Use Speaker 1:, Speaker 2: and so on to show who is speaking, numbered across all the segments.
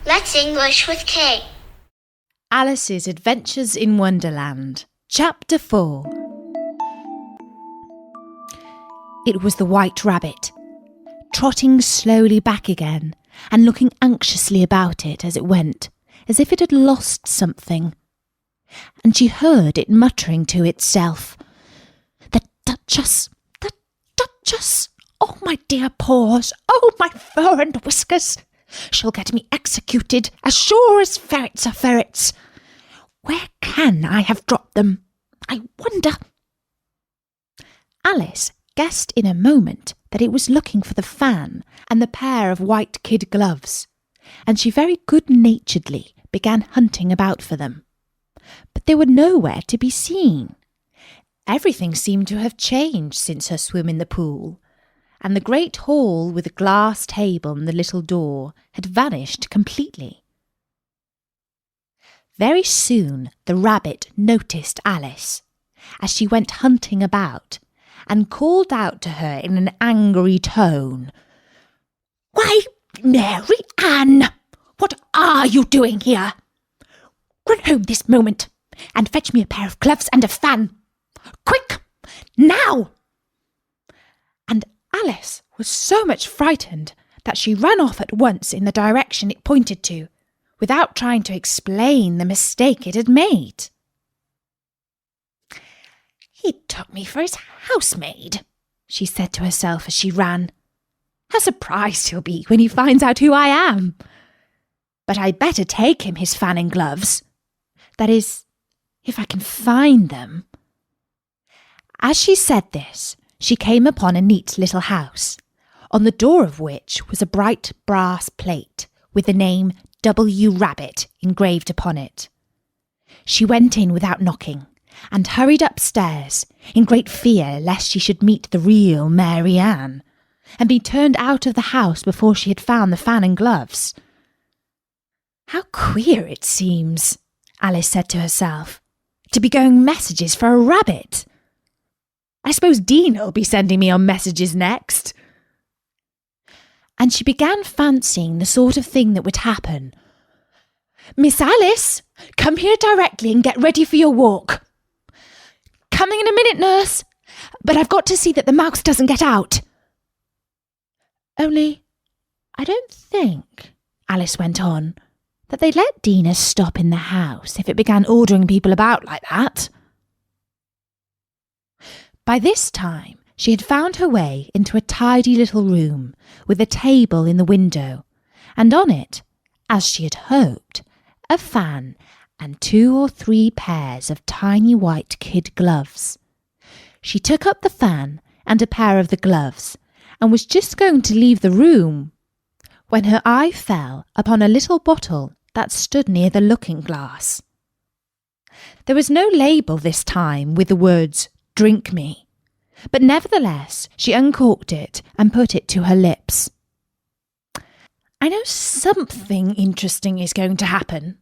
Speaker 1: Let's English with Kay.
Speaker 2: Alice's Adventures in Wonderland, Chapter 4. It was the White Rabbit, trotting slowly back again and looking anxiously about it as it went, as if it had lost something. And she heard it muttering to itself, "The Duchess! The Duchess! Oh, my dear paws! Oh, my fur and whiskers! She'll get me executed as sure as ferrets are ferrets. Where can I have dropped them? I wonder." Alice guessed in a moment that it was looking for the fan and the pair of white kid gloves, and she very good-naturedly began hunting about for them. But they were nowhere to be seen. Everything seemed to have changed since her swim in the pool, and the great hall with the glass table and the little door had vanished completely. Very soon the rabbit noticed Alice as she went hunting about, and called out to her in an angry tone, "Why, Mary Ann, what are you doing here? Run home this moment and fetch me a pair of gloves and a fan. Quick, now!" And Alice was so much frightened that she ran off at once in the direction it pointed to, without trying to explain the mistake it had made. "He took me for his housemaid," she said to herself as she ran. "How surprised he'll be when he finds out who I am. But I'd better take him his fan and gloves. That is, if I can find them." As she said this, she came upon a neat little house, on the door of which was a bright brass plate with the name W. Rabbit engraved upon it. She went in without knocking, and hurried upstairs, in great fear lest she should meet the real Mary Ann, and be turned out of the house before she had found the fan and gloves. "How queer it seems," Alice said to herself, "to be going messages for a rabbit. I suppose Dinah'll be sending me on messages next." And she began fancying the sort of thing that would happen. "Miss Alice, come here directly and get ready for your walk." "Coming in a minute, nurse, but I've got to see that the mouse doesn't get out." "Only, I don't think," Alice went on, "that they'd let Dinah stop in the house if it began ordering people about like that." By this time, she had found her way into a tidy little room with a table in the window, and on it, as she had hoped, a fan and 2 or 3 pairs of tiny white kid gloves. She took up the fan and a pair of the gloves, and was just going to leave the room when her eye fell upon a little bottle that stood near the looking-glass. There was no label this time with the words, "Drink me," but nevertheless she uncorked it and put it to her lips. "I know something interesting is going to happen,"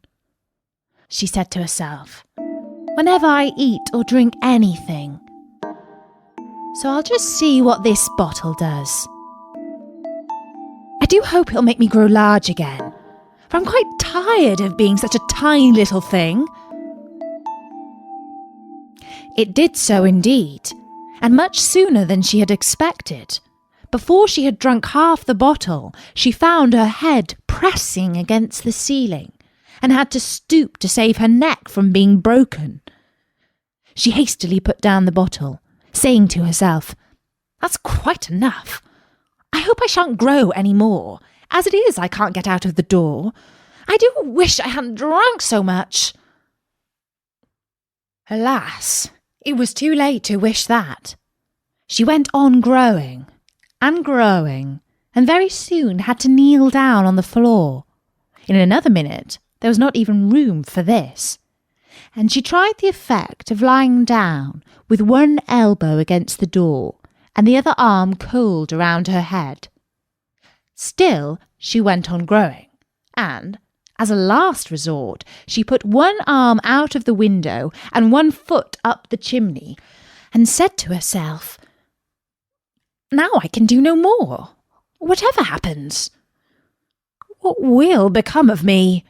Speaker 2: she said to herself, "whenever I eat or drink anything. So I'll just see what this bottle does. I do hope it'll make me grow large again, for I'm quite tired of being such a tiny little thing." It did so indeed, and much sooner than she had expected. Before she had drunk half the bottle, she found her head pressing against the ceiling, and had to stoop to save her neck from being broken. She hastily put down the bottle, saying to herself, "That's quite enough. I hope I shan't grow any more. As it is, I can't get out of the door. I do wish I hadn't drunk so much." Alas, it was too late to wish that. She went on growing, and growing, and very soon had to kneel down on the floor. In another minute, there was not even room for this, and she tried the effect of lying down with one elbow against the door and the other arm coiled around her head. Still, she went on growing, and, as a last resort, she put one arm out of the window and one foot up the chimney, and said to herself, "Now I can do no more, whatever happens. What will become of me?"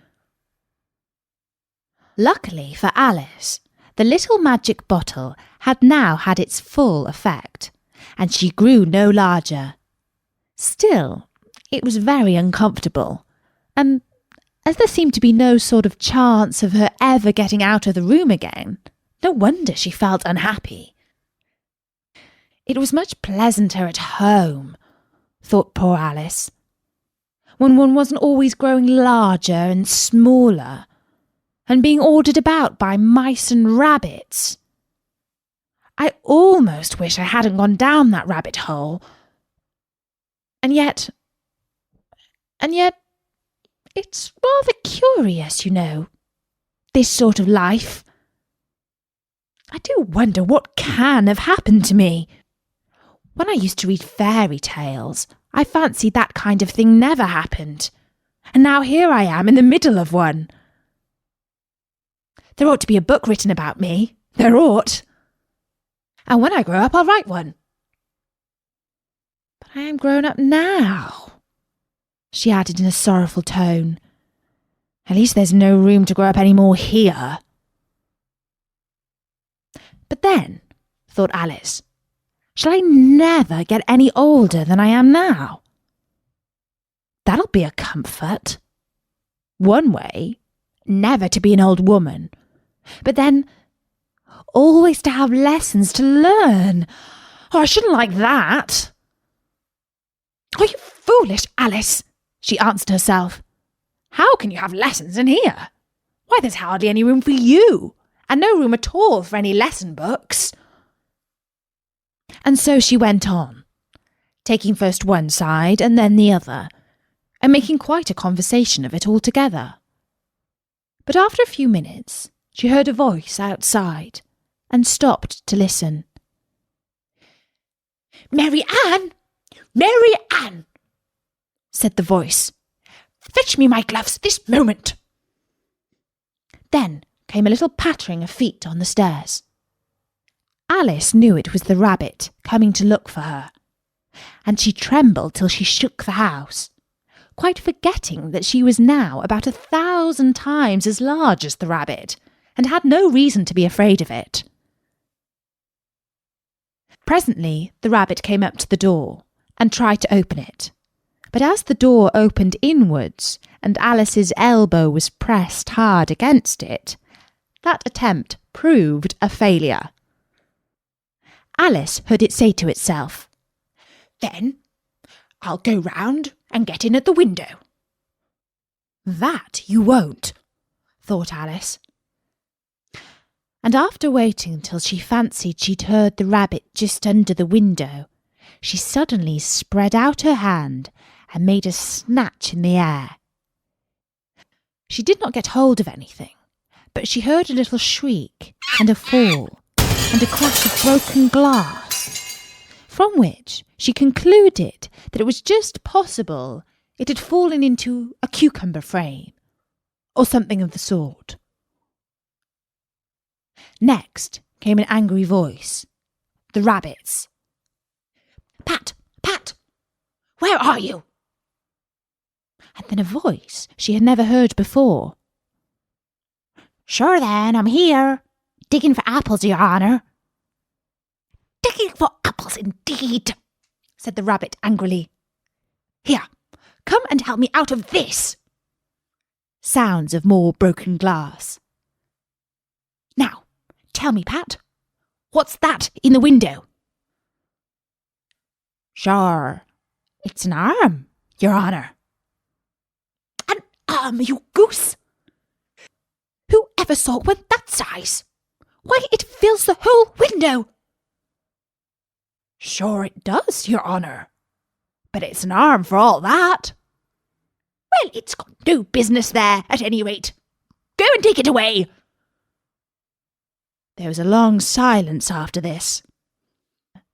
Speaker 2: Luckily for Alice, the little magic bottle had now had its full effect, and she grew no larger. Still, it was very uncomfortable, and as there seemed to be no sort of chance of her ever getting out of the room again, no wonder she felt unhappy. It was much pleasanter at home, thought poor Alice, when one wasn't always growing larger and smaller, and being ordered about by mice and rabbits. I almost wish I hadn't gone down that rabbit hole. And yet, it's rather curious, you know, this sort of life. I do wonder what can have happened to me. When I used to read fairy tales, I fancied that kind of thing never happened. And now here I am in the middle of one. There ought to be a book written about me. There ought. And when I grow up, I'll write one. But I am grown up now, she added in a sorrowful tone. At least there's no room to grow up any more here. But then, thought Alice, shall I never get any older than I am now? That'll be a comfort. One way, never to be an old woman, but then always to have lessons to learn. Oh, I shouldn't like that. Are you foolish, Alice? She answered herself. How can you have lessons in here? Why, there's hardly any room for you, and no room at all for any lesson books. And so she went on, taking first one side and then the other, and making quite a conversation of it altogether. But after a few minutes, she heard a voice outside, and stopped to listen. "Mary Ann! Mary Ann!" said the voice. "Fetch me my gloves this moment." Then came a little pattering of feet on the stairs. Alice knew it was the rabbit coming to look for her, and she trembled till she shook the house, quite forgetting that she was now about 1,000 times as large as the rabbit, and had no reason to be afraid of it. Presently the rabbit came up to the door and tried to open it, but as the door opened inwards and Alice's elbow was pressed hard against it, that attempt proved a failure. Alice heard it say to itself, "Then I'll go round and get in at the window." "That you won't," thought Alice. And after waiting till she fancied she'd heard the rabbit just under the window, she suddenly spread out her hand and made a snatch in the air. She did not get hold of anything, but she heard a little shriek and a fall and a crash of broken glass, from which she concluded that it was just possible it had fallen into a cucumber frame, or something of the sort. Next came an angry voice, the rabbit's. "Pat, Pat, where are you?" And then a voice she had never heard before. "Sure then, I'm here, digging for apples, your honour." "Digging for apples indeed," said the rabbit angrily. "Here, come and help me out of this." Sounds of more broken glass. "Now, tell me, Pat, what's that in the window?" "Sure, it's an arm, your honour." "An arm, you goose! Who ever saw one that size? Why, it fills the whole window." "Sure it does, your honour, but it's an arm for all that." "Well, it's got no business there, at any rate. Go and take it away." There was a long silence after this,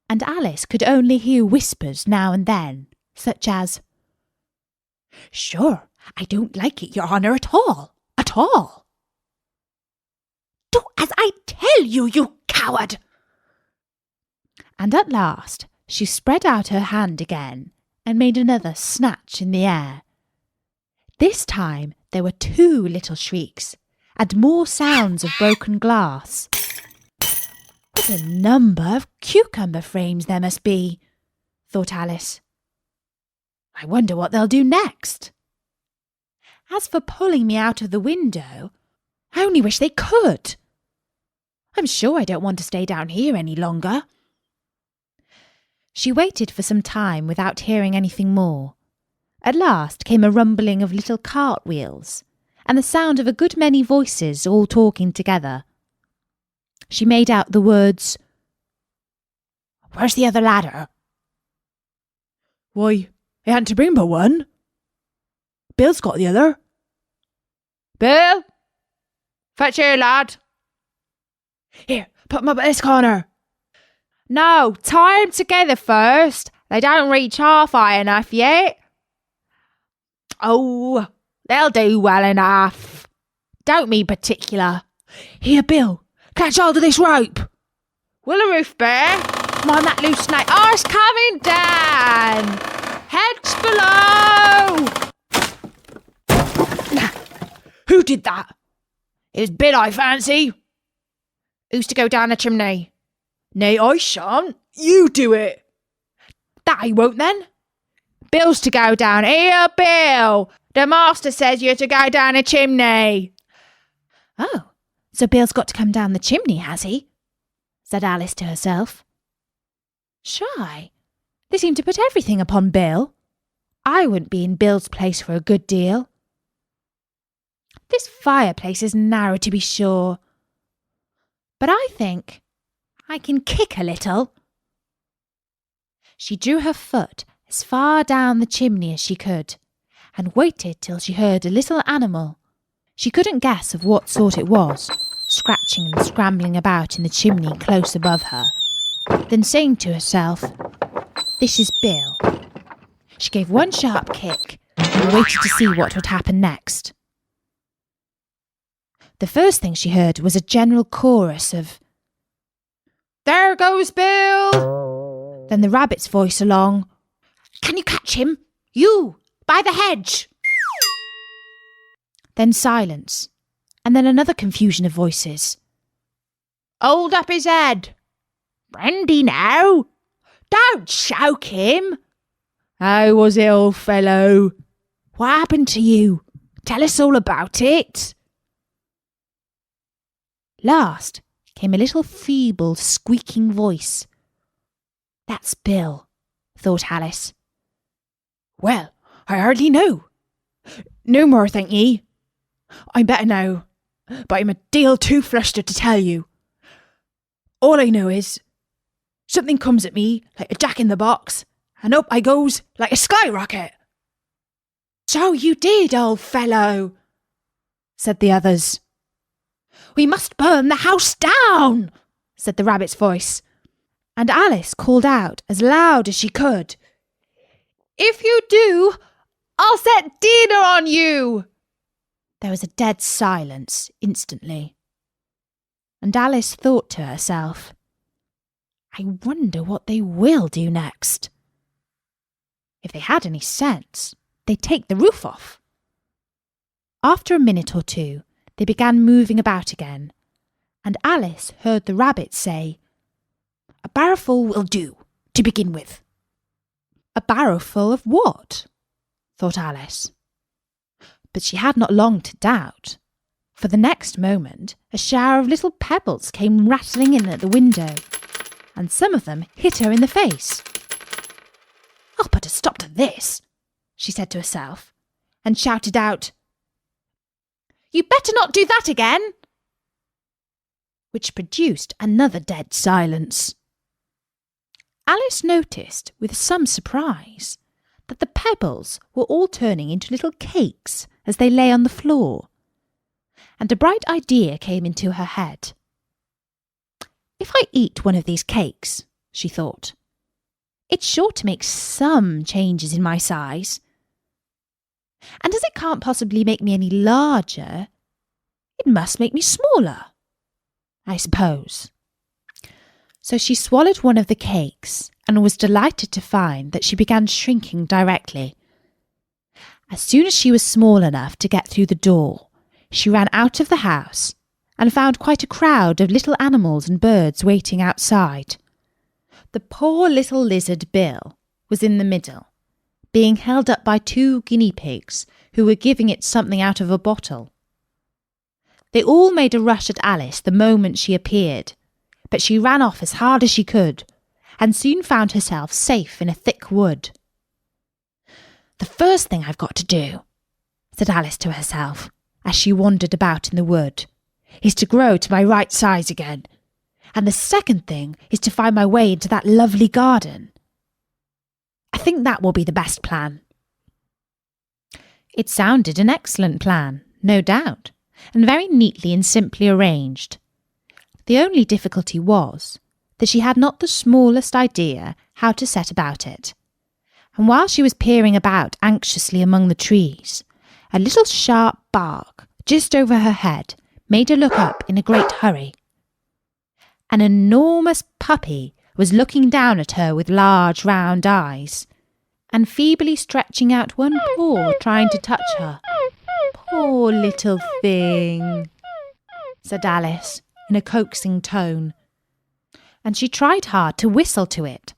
Speaker 2: and Alice could only hear whispers now and then, such as, "Sure, I don't like it, your honour, at all, at all." "Do as I tell you, you coward!" And at last she spread out her hand again and made another snatch in the air. This time there were 2 little shrieks and more sounds of broken glass. What a number of cucumber frames there must be, thought Alice. I wonder what they'll do next. As for pulling me out of the window, I only wish they could. I'm sure I don't want to stay down here any longer. She waited for some time without hearing anything more. At last came a rumbling of little cartwheels, and the sound of a good many voices all talking together. She made out the words, "Where's the other ladder?"
Speaker 1: "Why, I hadn't to bring but one. Bill's got the other."
Speaker 2: "Bill! Fetch here, lad."
Speaker 1: "Here, put 'em up at this corner."
Speaker 2: "No, tie 'em together first. They don't reach half high enough yet."
Speaker 1: "Oh,
Speaker 2: they'll do well enough. Don't be particular."
Speaker 1: "Here, Bill, catch hold of this rope."
Speaker 2: "Will the roof bear? Come on, that loose snake. Oh, it's coming down. Heads below."
Speaker 1: "Who did that?"
Speaker 2: "It was Bill, I fancy." "Who's to go down the chimney?"
Speaker 1: "Nay, I shan't. You do it."
Speaker 2: "That I won't then." "Bill's to go down. Here, Bill. The master says you're to go down the chimney." "Oh, so Bill's got to come down the chimney, has he?" said Alice to herself. "Shy, they seem to put everything upon Bill. I wouldn't be in Bill's place for a good deal. This fireplace is narrow, to be sure, but I think I can kick a little." She drew her foot as far down the chimney as she could, and waited till she heard a little animal. She couldn't guess of what sort it was, scratching and scrambling about in the chimney close above her. Then saying to herself, "This is Bill," she gave one sharp kick and waited to see what would happen next. The first thing she heard was a general chorus of, "There goes Bill!" Then the rabbit's voice along, "Can you catch him? You, by the hedge!" Then silence, and then another confusion of voices. "Hold up his head!" "Brandy now!" "Don't choke him!" "How was it, old fellow?" "What happened to you? Tell us all about it." Last came a little feeble, squeaking voice. "That's Bill," thought Alice.
Speaker 1: "Well, I hardly know. No more, thank ye. I'm better now, but I'm a deal too flustered to tell you. All I know is, something comes at me like a jack-in-the-box, and up I goes like a skyrocket."
Speaker 2: "So you did, old fellow," said the others. "We must burn the house down," said the rabbit's voice, and Alice called out as loud as she could, "If you do, I'll set dinner on you." There was a dead silence instantly, and Alice thought to herself, "I wonder what they will do next. If they had any sense, they'd take the roof off." After a minute or two, they began moving about again, and Alice heard the rabbit say, "A barrowful will do, to begin with." "A barrowful of what?" thought Alice. But she had not long to doubt, for the next moment a shower of little pebbles came rattling in at the window, and some of them hit her in the face. "I'll put a stop to this," she said to herself, and shouted out, "You better not do that again," which produced another dead silence. Alice noticed with some surprise that the pebbles were all turning into little cakes as they lay on the floor, and a bright idea came into her head. "If I eat one of these cakes," she thought, "it's sure to make some changes in my size. And as it can't possibly make me any larger, it must make me smaller, I suppose." So she swallowed one of the cakes and was delighted to find that she began shrinking directly. As soon as she was small enough to get through the door, she ran out of the house and found quite a crowd of little animals and birds waiting outside. The poor little lizard Bill was in the middle, being held up by 2 guinea pigs who were giving it something out of a bottle. They all made a rush at Alice the moment she appeared, but she ran off as hard as she could and soon found herself safe in a thick wood. "The first thing I've got to do," said Alice to herself as she wandered about in the wood, "is to grow to my right size again. And the second thing is to find my way into that lovely garden. I think that will be the best plan." It sounded an excellent plan, no doubt, and very neatly and simply arranged. The only difficulty was that she had not the smallest idea how to set about it. And while she was peering about anxiously among the trees, a little sharp bark just over her head made her look up in a great hurry. An enormous puppy was looking down at her with large round eyes, and feebly stretching out one paw trying to touch her. "Poor little thing," said Alice in a coaxing tone, and she tried hard to whistle to it,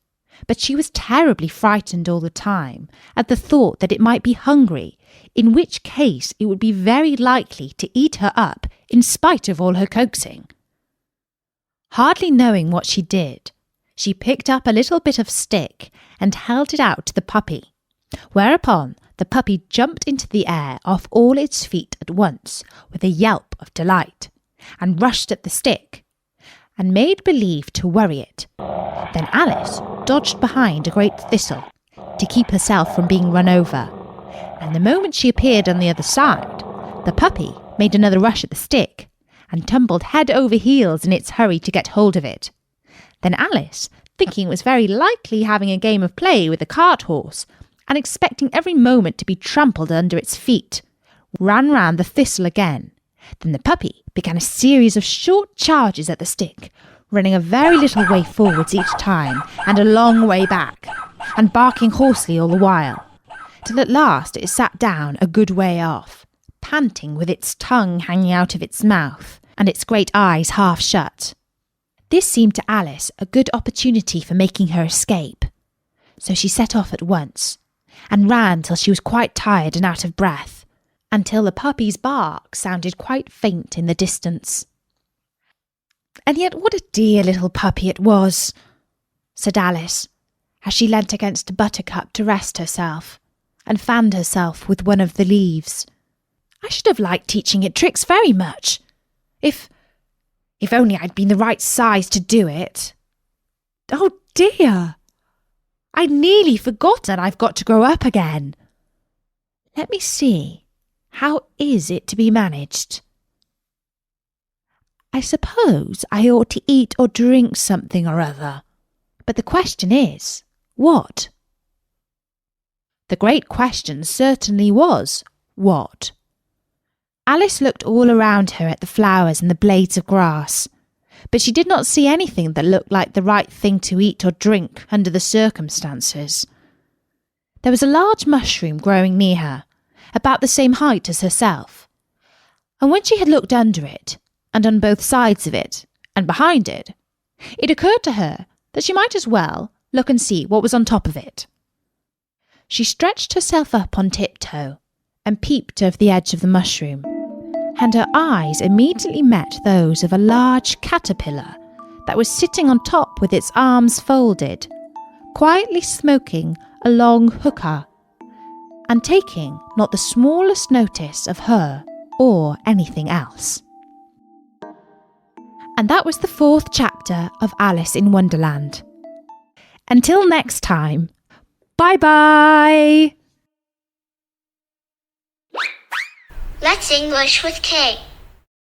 Speaker 2: but she was terribly frightened all the time at the thought that it might be hungry, in which case it would be very likely to eat her up in spite of all her coaxing. Hardly knowing what she did, she picked up a little bit of stick and held it out to the puppy, whereupon the puppy jumped into the air off all its feet at once with a yelp of delight, and rushed at the stick, and made believe to worry it. Then Alice dodged behind a great thistle to keep herself from being run over, and the moment she appeared on the other side, the puppy made another rush at the stick, and tumbled head over heels in its hurry to get hold of it. Then Alice, thinking it was very likely having a game of play with a cart horse, and expecting every moment to be trampled under its feet, ran round the thistle again. Then the puppy began a series of short charges at the stick, running a very little way forwards each time and a long way back, and barking hoarsely all the while, till at last it sat down a good way off, panting with its tongue hanging out of its mouth and its great eyes half shut. This seemed to Alice a good opportunity for making her escape, so she set off at once, and ran till she was quite tired and out of breath, until the puppy's bark sounded quite faint in the distance. "And yet what a dear little puppy it was," said Alice, as she leant against a buttercup to rest herself, and fanned herself with one of the leaves. "I should have liked teaching it tricks very much, if only I'd been the right size to do it. Oh dear! I'd nearly forgotten I've got to grow up again. Let me see, how is it to be managed? I suppose I ought to eat or drink something or other, but the question is, what?" The great question certainly was, what? Alice looked all around her at the flowers and the blades of grass, but she did not see anything that looked like the right thing to eat or drink under the circumstances. There was a large mushroom growing near her, about the same height as herself, and when she had looked under it, and on both sides of it, and behind it, it occurred to her that she might as well look and see what was on top of it. She stretched herself up on tiptoe, and peeped over the edge of the mushroom, and her eyes immediately met those of a large caterpillar that was sitting on top with its arms folded, quietly smoking a long hookah, and taking not the smallest notice of her or anything else. And that was the 4th chapter of Alice in Wonderland. Until next time, bye-bye!
Speaker 3: Let's English with K.